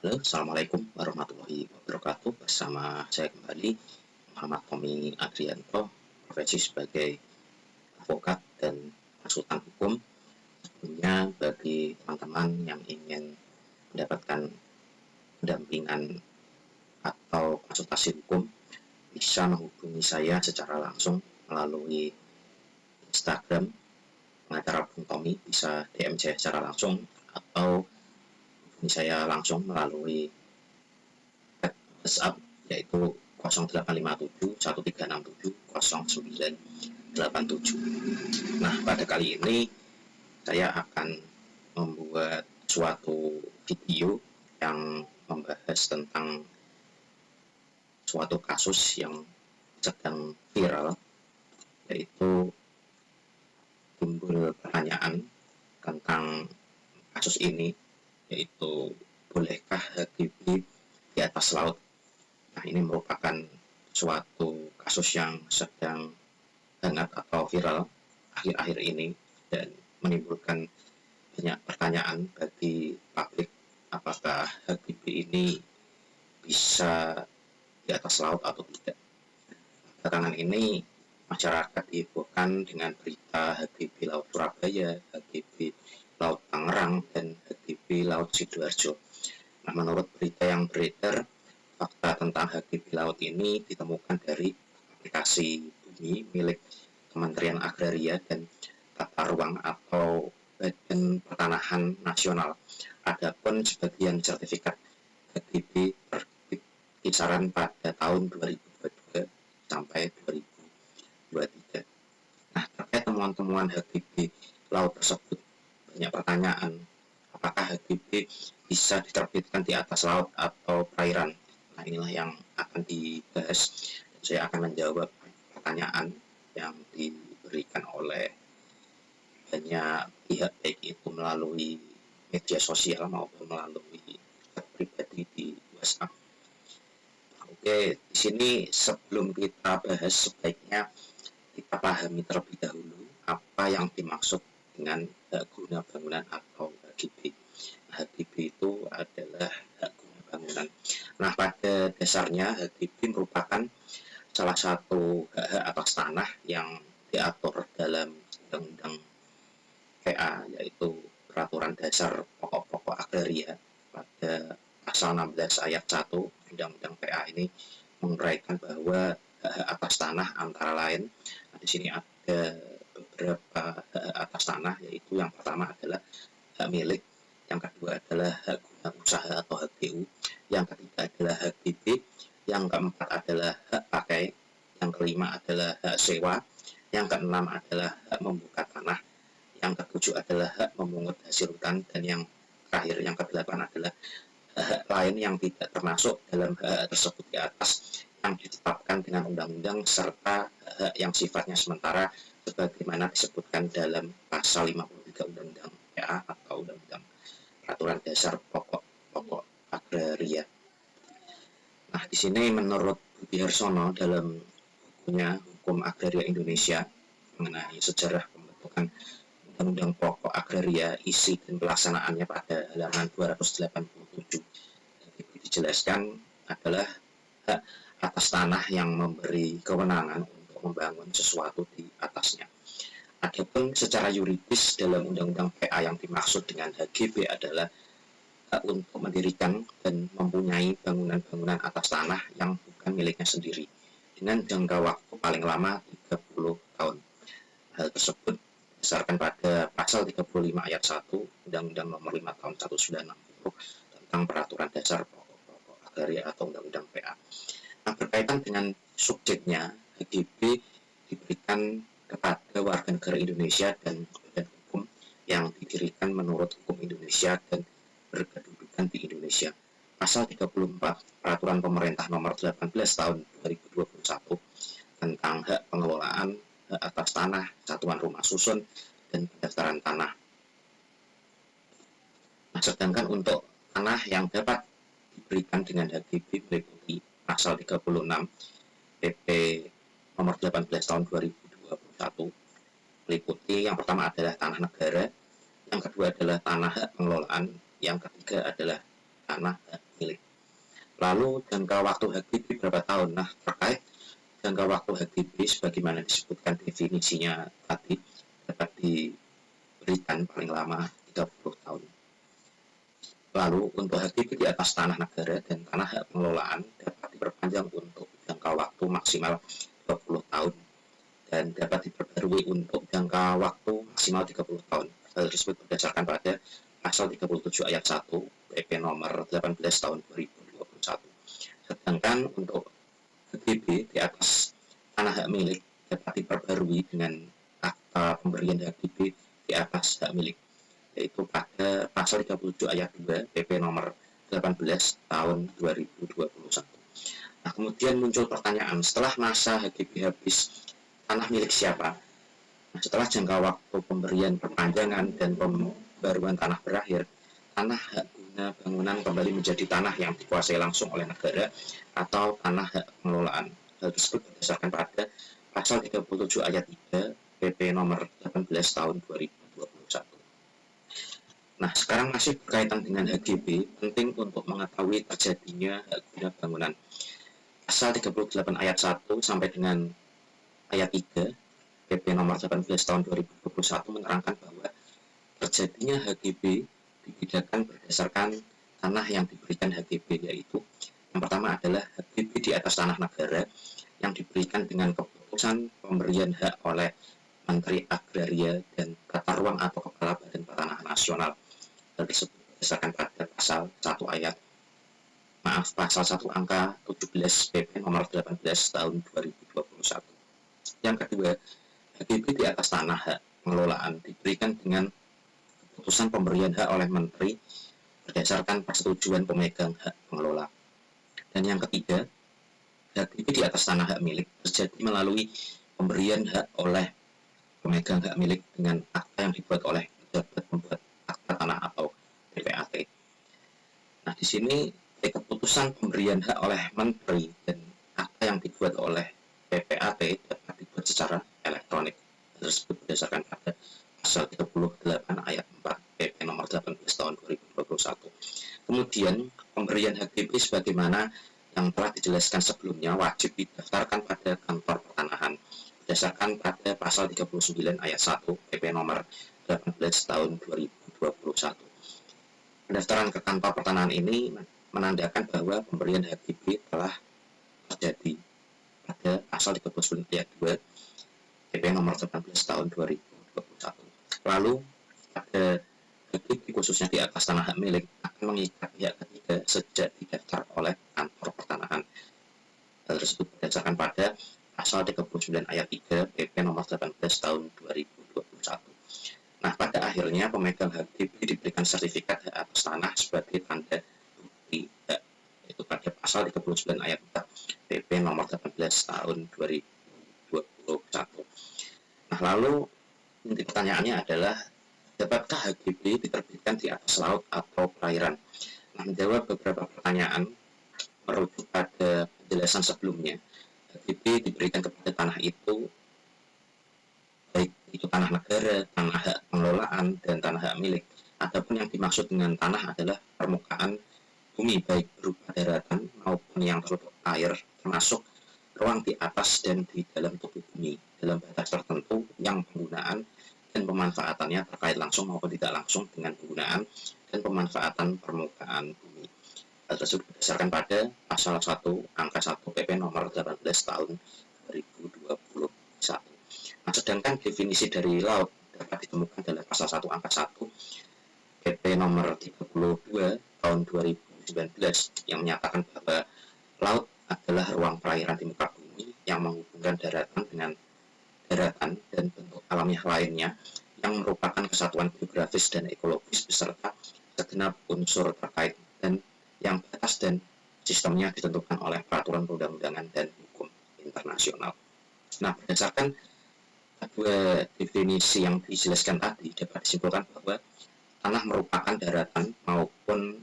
Halo, Assalamualaikum warahmatullahi wabarakatuh. Bersama saya kembali Muhammad Tommy Adrianto, profesi sebagai advokat dan konsultan hukum. Sebelumnya bagi teman-teman yang ingin mendapatkan pendampingan atau konsultasi hukum bisa menghubungi saya secara langsung melalui Instagram pengacara Bung Tommy, bisa DM saya secara langsung atau hubungi saya langsung melalui WhatsApp yaitu 0857 1367 0987. Nah, pada kali ini saya akan membuat suatu video yang membahas tentang suatu kasus yang sedang viral, yaitu timbul pertanyaan tentang kasus ini, yaitu bolehkah HGB di atas laut. Nah, ini merupakan suatu kasus yang sedang hangat atau viral akhir-akhir ini dan menimbulkan banyak pertanyaan bagi publik, apakah HGB ini bisa di atas laut atau tidak. Belakangan ini masyarakat dihebohkan dengan berita HGB Laut Surabaya, HGB Laut Tangerang, dan HGB Laut Sidoarjo. Nah, menurut berita yang beredar, fakta tentang HGB laut ini ditemukan dari aplikasi bumi milik Kementerian Agraria dan Tata Ruang atau Badan Pertanahan Nasional. Adapun sebagian sertifikat HGB terbit kisaran pada tahun 2022 sampai 2023. Nah, terkait temuan-temuan HGB laut tersebut, banyak pertanyaan. Apakah HGB bisa diterbitkan di atas laut atau perairan? Nah, inilah yang akan dibahas. Saya akan menjawab pertanyaan yang diberikan oleh banyak pihak, baik itu melalui media sosial maupun melalui pribadi di WhatsApp. Oke, di sini sebelum kita bahas, sebaiknya kita pahami terlebih dahulu apa yang dimaksud dengan hak guna bangunan atau HGB. HGB itu adalah hak guna bangunan. Nah, pada dasarnya HGB merupakan salah satu hak atas tanah yang diatur dalam Undang-Undang PA, yaitu Peraturan Dasar Pokok-Pokok Agraria. Pada pasal 16 ayat 1 Undang-Undang PA ini menguraikan bahwa hak atas tanah antara lain, nah, di sini ada beberapa hak atas tanah, yaitu yang pertama adalah hak milik, yang kedua adalah hak guna usaha atau HGU, yang ketiga adalah hak BB, yang keempat adalah hak pakai, yang kelima adalah hak sewa, yang keenam adalah hak membuka tanah, yang ketujuh adalah hak memungut hasil hutan, dan yang terakhir, yang kedelapan adalah hak lain yang tidak termasuk dalam hak tersebut di atas yang ditetapkan dengan undang-undang, serta hak yang sifatnya sementara sebagaimana disebutkan dalam pasal 53 Undang-Undang PA atau Undang-Undang Peraturan Dasar Pokok-Pokok Agraria. Nah, di sini menurut Budi Harsono dalam bukunya Hukum Agraria Indonesia mengenai sejarah pembentukan Undang-Undang Pokok Agraria, isi dan pelaksanaannya pada halaman 287, dijelaskan adalah hak atas tanah yang memberi kewenangan untuk membangun sesuatu di atasnya. Adapun secara yuridis dalam Undang-Undang PA yang dimaksud dengan HGB adalah hak untuk mendirikan dan mempunyai bangunan-bangunan atas tanah yang bukan miliknya sendiri dengan jangka waktu paling lama 30 tahun. Hal tersebut berdasarkan pada pasal 35 ayat 1 Undang-Undang Nomor 5 Tahun 1960 tentang Peraturan Dasar Pokok-Pokok Agraria atau Undang-Undang PA. Nah, berkaitan dengan subjeknya, HGB diberikan kepada warga negara Indonesia dan badan hukum yang didirikan menurut hukum Indonesia dan berkedudukan di Indonesia. Pasal 34 Peraturan Pemerintah Nomor 18 Tahun 2021 tentang hak pengelolaan hak atas tanah, satuan rumah susun, dan pendaftaran tanah. Nah, sedangkan untuk tanah yang dapat diberikan dengan HGB meliputi pasal 36 PP nomor 18 tahun 2021, meliputi yang pertama adalah tanah negara, yang kedua adalah tanah hak pengelolaan, yang ketiga adalah tanah hak milik. Lalu jangka waktu hak PIB berapa tahun? Nah, terkait jangka waktu hak PIB sebagaimana disebutkan definisinya tadi dapat diberikan paling lama 30 tahun. Lalu untuk hak PIB di atas tanah negara dan tanah hak pengelolaan dapat diperpanjang untuk jangka waktu maksimal 20 tahun dan dapat diperbarui untuk jangka waktu maksimal 30 tahun. Hal tersebut berdasarkan pada pasal 37 ayat 1 PP nomor 18 tahun 2021. Sedangkan untuk HGB di atas tanah hak milik dapat diperbarui dengan akta pemberian HGB di atas hak milik, yaitu pada pasal 37 ayat 2 PP nomor 18 tahun 2021. Nah, kemudian muncul pertanyaan, setelah masa HGB habis, tanah milik siapa? Nah, setelah jangka waktu pemberian perpanjangan dan pembaruan tanah berakhir, tanah hak guna bangunan kembali menjadi tanah yang dikuasai langsung oleh negara atau tanah hak pengelolaan. Hal tersebut berdasarkan pada pasal 37 ayat 3 PP nomor 18 tahun 2021. Nah, sekarang masih berkaitan dengan HGB, penting untuk mengetahui terjadinya hak guna bangunan. Pasal 38 ayat 1 sampai dengan ayat 3 PP nomor 18 tahun 2021 menerangkan bahwa terjadinya HGB dibedakan berdasarkan tanah yang diberikan HGB, yaitu yang pertama adalah HGB di atas tanah negara yang diberikan dengan keputusan pemberian hak oleh Menteri Agraria dan Tata Ruang atau Kepala Badan Pertanahan Nasional. Hal tersebut berdasarkan pada pasal 1 angka 17 PP nomor 18 tahun 2021. Yang kedua, HGB di atas tanah hak pengelolaan diberikan dengan keputusan pemberian hak oleh Menteri berdasarkan persetujuan pemegang hak pengelola. Dan yang ketiga, HGB di atas tanah hak milik terjadi melalui pemberian hak oleh pemegang hak milik dengan akta yang dibuat oleh pejabat pembuat akta tanah atau PPAT. Nah, di sini keputusan pemberian hak oleh Menteri dan akta yang dibuat oleh PPAT dapat dibuat secara elektronik. Tersebut berdasarkan pada pasal 38 ayat 4 PP nomor 18 tahun 2021. Kemudian pemberian HGB sebagaimana yang telah dijelaskan sebelumnya wajib didaftarkan pada kantor pertanahan berdasarkan pada pasal 39 ayat 1 PP nomor 18 tahun 2021. Pendaftaran ke kantor pertanahan ini menandakan bahwa pemberian HGB telah terjadi pada pasal 39 ayat 2 PP nomor 18 tahun 2021. Lalu pada HGB khususnya di atas tanah hak milik akan mengikat pihak ketiga sejak didaftar oleh kantor pertanahan. Hal tersebut berdasarkan pada pasal 39 ayat 3 PP nomor 18 tahun 2021. Nah, pada akhirnya pemegang HGB diberikan sertifikat hak atas tanah sebagai tanda bukti hak, yaitu pada pasal 39 ayat 4 PP nomor 18 tahun 2021. Nah, lalu inti pertanyaannya adalah, dapatkah HGB diterbitkan di atas laut atau perairan? Nah, menjawab beberapa pertanyaan merujuk pada penjelasan sebelumnya, HGB diberikan kepada tanah itu, baik itu tanah negara, tanah hak pengelolaan, dan tanah hak milik. Adapun yang dimaksud dengan tanah adalah permukaan bumi baik berupa daratan maupun yang tertutup air, termasuk ruang di atas dan di dalam tubuh bumi dalam batas tertentu yang penggunaan dan pemanfaatannya terkait langsung maupun tidak langsung dengan penggunaan dan pemanfaatan permukaan bumi. Hal tersebut berdasarkan pada pasal 1 angka 1 PP nomor 18 tahun 2021. Nah, sedangkan definisi dari laut dapat ditemukan dalam pasal 1 angka 1 PP nomor 32 tahun 2019 yang menyatakan bahwa laut adalah ruang perairan di muka bumi yang menghubungkan daratan dengan daratan dan bentuk alamiah lainnya yang merupakan kesatuan geografis dan ekologis beserta segenap unsur terkait dan yang batas dan sistemnya ditentukan oleh peraturan perundang-undangan dan hukum internasional. Nah, berdasarkan kedua definisi yang dijelaskan tadi dapat disimpulkan bahwa tanah merupakan daratan maupun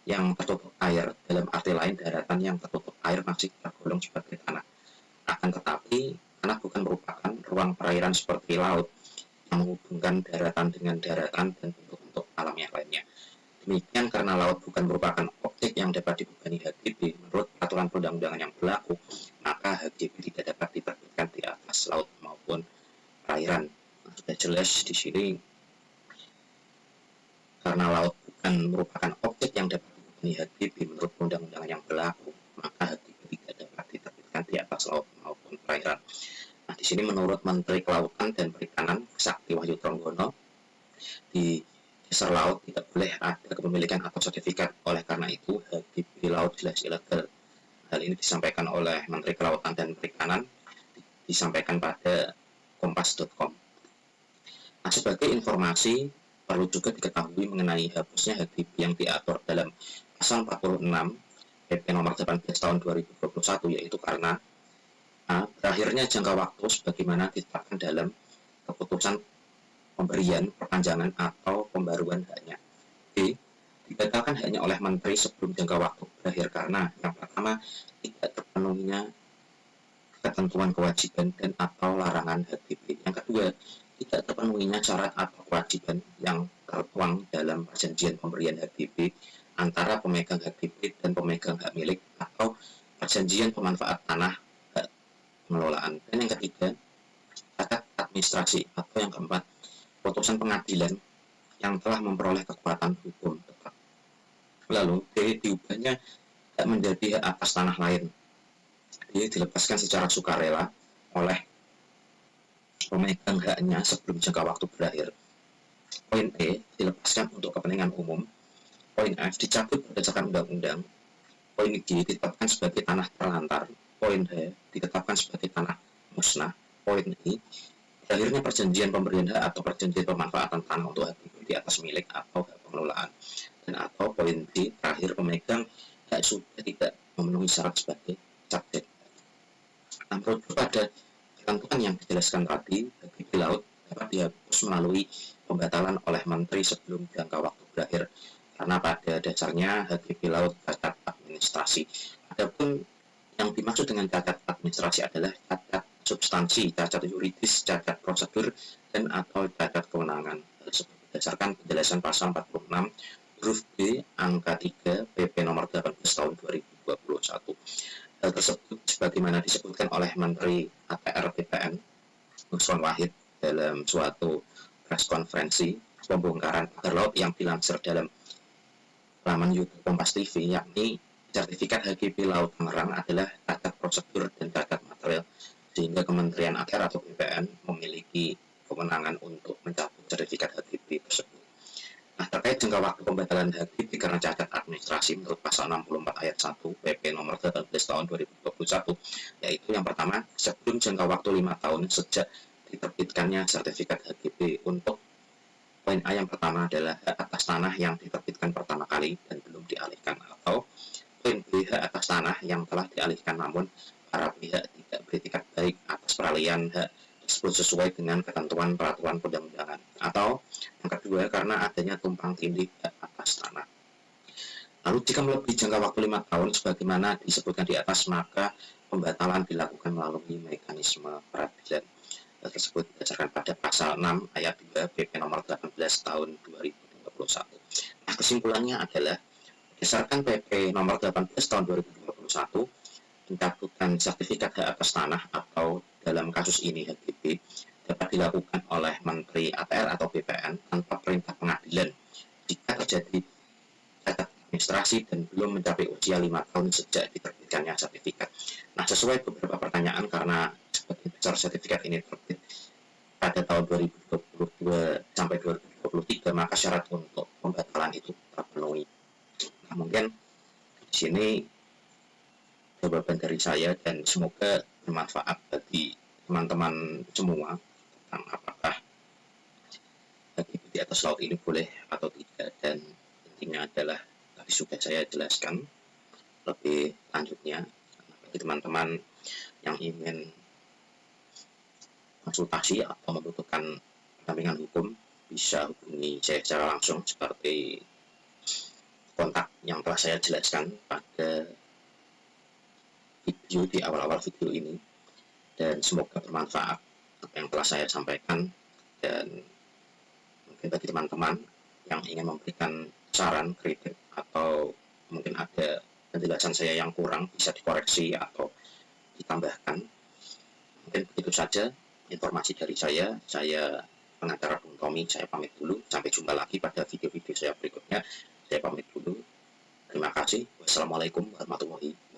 yang tertutup air. Dalam arti lain, daratan yang tertutup air masih tergolong sebagai tanah. Akan tetapi, tanah bukan merupakan ruang perairan seperti laut yang menghubungkan daratan dengan daratan dan bentuk-bentuk alamiah lainnya. Demikian karena laut bukan merupakan objek yang dapat dibebani HGB menurut peraturan perundang-undangan yang berlaku, maka HGB tidak dapat diterbitkan di atas laut maupun perairan. Nah, sudah jelas di sini karena laut bukan merupakan objek yang dapat dibebani HGB menurut perundang-undangan yang berlaku, maka HGB tidak dapat diterbitkan di atas laut maupun perairan. Nah, di sini menurut Menteri Kelautan dan Perikanan Sakti Wahyu Tronggono, di dasar laut tidak boleh ada kepemilikan atau sertifikat. Oleh karena itu, HGB laut jelas ilegal. Hal ini disampaikan oleh Menteri Kelautan dan Perikanan, disampaikan pada kompas.com. Nah, sebagai informasi, perlu juga diketahui mengenai hapusnya HGB yang diatur dalam pasal 46 PP nomor 18 tahun 2021, yaitu karena A. Berakhirnya jangka waktu sebagaimana ditetapkan dalam keputusan pemberian, perpanjangan, atau pembaruan haknya. B. Dibatalkan haknya oleh Menteri sebelum jangka waktu berakhir karena yang pertama, tidak terpenuhinya ketentuan kewajiban dan atau larangan HGB. Yang kedua, tidak terpenuhinya syarat atau kewajiban yang tertuang dalam perjanjian pemberian HGB antara pemegang HGB dan pemegang hak milik atau perjanjian pemanfaat tanah hak pengelolaan. Dan yang ketiga, cacat administrasi, atau yang keempat, putusan pengadilan yang telah memperoleh kekuatan hukum tetap. Lalu, diubahnya hak menjadi hak atas tanah lain. Dia dilepaskan secara sukarela oleh pemegang haknya sebelum jangka waktu berakhir. Poin E, dilepaskan untuk kepentingan umum. Poin F, dicabut berdasarkan undang-undang. Poin G, ditetapkan sebagai tanah terlantar. Poin H, ditetapkan sebagai tanah musnah. Poin I, berakhirnya perjanjian pemberian hak atau perjanjian pemanfaatan tanah untuk HGB di atas milik atau hak pengelolaan. Dan atau poin D, terakhir pemegang hak sudah tidak memenuhi syarat sebagai subjek. Nah, merujuk pada ketentuan yang dijelaskan tadi, HGB laut dapat dihapus melalui pembatalan oleh Menteri sebelum jangka waktu berakhir karena pada dasarnya HGB laut cacat administrasi. Adapun yang dimaksud dengan cacat administrasi adalah cacat substansi, cacat yuridis, cacat prosedur, dan atau cacat kewenangan. Berdasarkan penjelasan pasal 46 huruf B angka 3 PP nomor 18 tahun 2021. Hal tersebut sebagaimana disebutkan oleh Menteri ATR BPN Nusron Wahid dalam suatu press konferensi pembongkaran pagar laut yang dilansir dalam laman YouTube Kompas TV, yakni sertifikat HGB Laut Tangerang adalah cacat prosedur dan cacat material, sehingga Kementerian ATR atau BPN memiliki kewenangan untuk mencabut sertifikat HGB tersebut. Nah, terkait jangka waktu pembatalan HGB karena cacat administrasi menurut pasal 64 ayat 1 PP nomor 18 tahun 2021, yaitu yang pertama, sebelum jangka waktu 5 tahun sejak diterbitkannya sertifikat HGB. Untuk poin A yang pertama adalah hak atas tanah yang diterbitkan pertama kali dan belum dialihkan, atau poin B, hak atas tanah yang telah dialihkan namun para pihak tidak beretikat baik atas peralihan hak tersebut sesuai dengan ketentuan peraturan perundang-undangan, atau yang kedua karena adanya tumpang tindih hak atas tanah. Lalu jika melebihi jangka waktu 5 tahun sebagaimana disebutkan di atas, maka pembatalan dilakukan melalui mekanisme peradilan. Hal tersebut berdasarkan pada pasal 6 ayat 2 PP nomor 18 tahun 2021. Nah, kesimpulannya adalah berdasarkan PP nomor 18 tahun 2021, pencabutan sertifikat hak atas tanah atau dalam kasus ini HGB dapat dilakukan oleh Menteri ATR atau BPN tanpa perintah pengadilan jika terjadi cacat administrasi dan belum mencapai usia 5 tahun sejak diterbitkannya sertifikat. Nah, sesuai beberapa pertanyaan, karena sebagian besar sertifikat ini terbit pada tahun 2022 sampai 2023, maka syarat untuk pembatalan itu terpenuhi. Nah, mungkin di sini jawaban dari saya dan semoga bermanfaat bagi teman-teman semua tentang apakah HGB di atas laut ini boleh atau tidak, dan intinya adalah tadi sudah saya jelaskan lebih lanjutnya. Bagi teman-teman yang ingin konsultasi atau membutuhkan pendampingan hukum, bisa hubungi saya secara langsung seperti kontak yang telah saya jelaskan pada video di awal-awal video ini, dan semoga bermanfaat apa yang telah saya sampaikan. Dan mungkin bagi teman-teman yang ingin memberikan saran, kritik, atau mungkin ada penjelasan saya yang kurang, bisa dikoreksi atau ditambahkan. Mungkin begitu saja informasi dari saya. Saya pengacara Bung Tommy, saya pamit dulu. Sampai jumpa lagi pada video-video saya berikutnya. Saya pamit dulu. Terima kasih. Wassalamualaikum warahmatullahi wabarakatuh.